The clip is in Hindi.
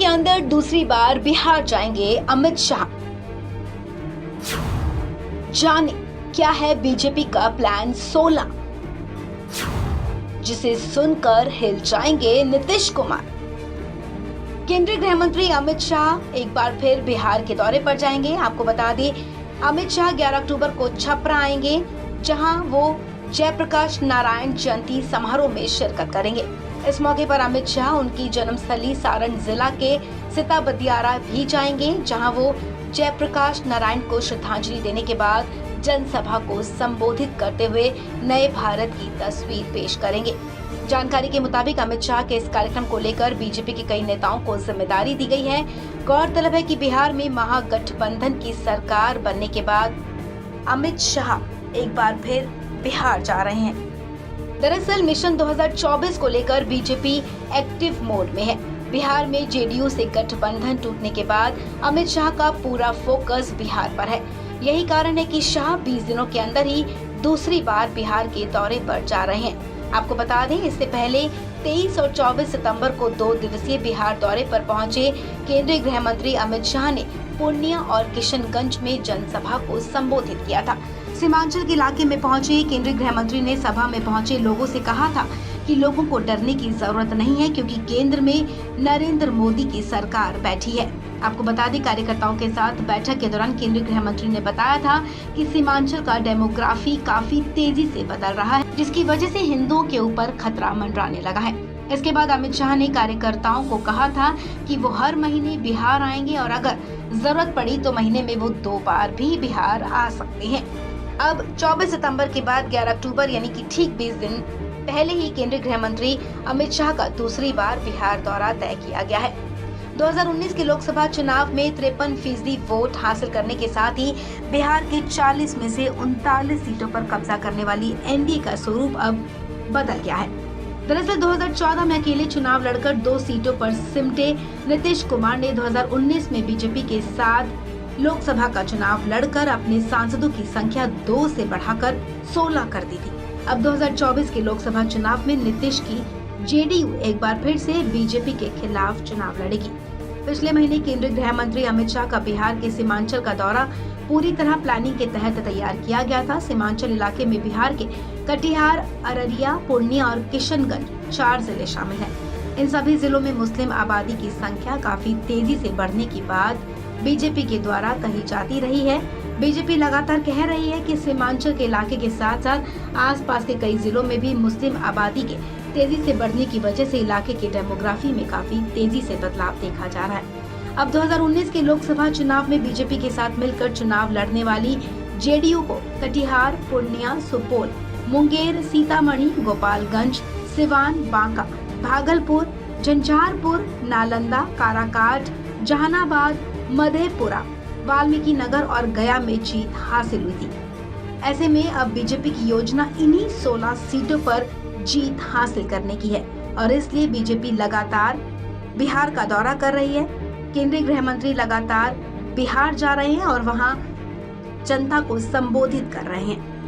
अंदर दूसरी बार बिहार जाएंगे अमित शाह। जाने क्या है बीजेपी का प्लान 16, जिसे सुनकर हिल जाएंगे नीतीश कुमार। केंद्रीय गृह मंत्री अमित शाह एक बार फिर बिहार के दौरे पर जाएंगे। आपको बता दें, अमित शाह 11 अक्टूबर को छपरा आएंगे, जहां वो जयप्रकाश नारायण जयंती समारोह में शिरकत करेंगे। इस मौके पर अमित शाह उनकी जन्मस्थली सारण जिला के सिताबदियारा भी जाएंगे, जहां वो जयप्रकाश नारायण को श्रद्धांजलि देने के बाद जनसभा को संबोधित करते हुए नए भारत की तस्वीर पेश करेंगे। जानकारी के मुताबिक अमित शाह के इस कार्यक्रम को लेकर बीजेपी के कई नेताओं को जिम्मेदारी दी गई है। गौरतलब है कि बिहार में महागठबंधन की सरकार बनने के बाद अमित शाह एक बार फिर बिहार जा रहे हैं। दरअसल मिशन 2024 को लेकर बीजेपी एक्टिव मोड में है। बिहार में जेडीयू से गठबंधन टूटने के बाद अमित शाह का पूरा फोकस बिहार पर है। यही कारण है कि शाह 20 दिनों के अंदर ही दूसरी बार बिहार के दौरे पर जा रहे हैं। आपको बता दें, इससे पहले 23 और 24 सितंबर को 2 दिवसीय बिहार दौरे पर पहुंचे केंद्रीय गृह मंत्री अमित शाह ने पूर्णिया और किशनगंज में जनसभा को संबोधित किया था। सीमांचल के इलाके में पहुंचे केंद्रीय गृह मंत्री ने सभा में पहुंचे लोगों से कहा था कि लोगों को डरने की जरूरत नहीं है, क्योंकि केंद्र में नरेंद्र मोदी की सरकार बैठी है। आपको बता दें, कार्यकर्ताओं के साथ बैठक के दौरान केंद्रीय गृह मंत्री ने बताया था कि सीमांचल का डेमोग्राफी काफी तेजी से बदल रहा है, जिसकी वजह से हिंदुओं के ऊपर खतरा मंडराने लगा है। इसके बाद अमित शाह ने कार्यकर्ताओं को कहा था कि वो हर महीने बिहार आएंगे और अगर जरूरत पड़ी तो महीने में वो 2 बार भी बिहार आ सकते हैं। अब 24 सितंबर के बाद 11 अक्टूबर यानी कि ठीक 20 दिन पहले ही केंद्रीय गृह मंत्री अमित शाह का दूसरी बार बिहार दौरा तय किया गया है। 2019 के लोकसभा चुनाव में 53% वोट हासिल करने के साथ ही बिहार के 40 में से 39 सीटों पर कब्जा करने वाली एनडीए का स्वरूप अब बदल गया है। दरअसल 2014 में अकेले चुनाव लड़कर 2 सीटों पर सिमटे नीतीश कुमार ने 2019 में बीजेपी के साथ लोकसभा का चुनाव लड़कर अपने सांसदों की संख्या 2 से बढ़ाकर 16 कर दी थी। अब 2024 के लोकसभा चुनाव में नीतीश की जेडीयू एक बार फिर से बीजेपी के खिलाफ चुनाव लड़ेगी। पिछले महीने केंद्रीय गृह मंत्री अमित शाह का बिहार के सीमांचल का दौरा पूरी तरह प्लानिंग के तहत तैयार किया गया था। सीमांचल इलाके में बिहार के कटिहार, अररिया, पूर्णिया और किशनगंज 4 जिले शामिल हैं। इन सभी जिलों में मुस्लिम आबादी की संख्या काफी तेजी से बढ़ने की बात बीजेपी के द्वारा कही जाती रही है। बीजेपी लगातार कह रही है कि सीमांचल के इलाके के साथ साथ आसपास के कई जिलों में भी मुस्लिम आबादी के तेजी से बढ़ने की वजह से इलाके की डेमोग्राफी में काफी तेजी से बदलाव देखा जा रहा है। अब 2019 के लोकसभा चुनाव में बीजेपी के साथ मिलकर चुनाव लड़ने वाली जेडीयू को कटिहार, पूर्णिया, सुपौल, मुंगेर, सीतामढ़ी, गोपालगंज, सिवान, बांका, भागलपुर, झंझारपुर, नालंदा, काराकाट, जहानाबाद, मधेपुरा, वाल्मीकि नगर और गया में जीत हासिल हुई थी। ऐसे में अब बीजेपी की योजना इन्हीं 16 सीटों पर जीत हासिल करने की है और इसलिए बीजेपी लगातार बिहार का दौरा कर रही है। केंद्रीय गृह मंत्री लगातार बिहार जा रहे हैं और वहां जनता को संबोधित कर रहे हैं।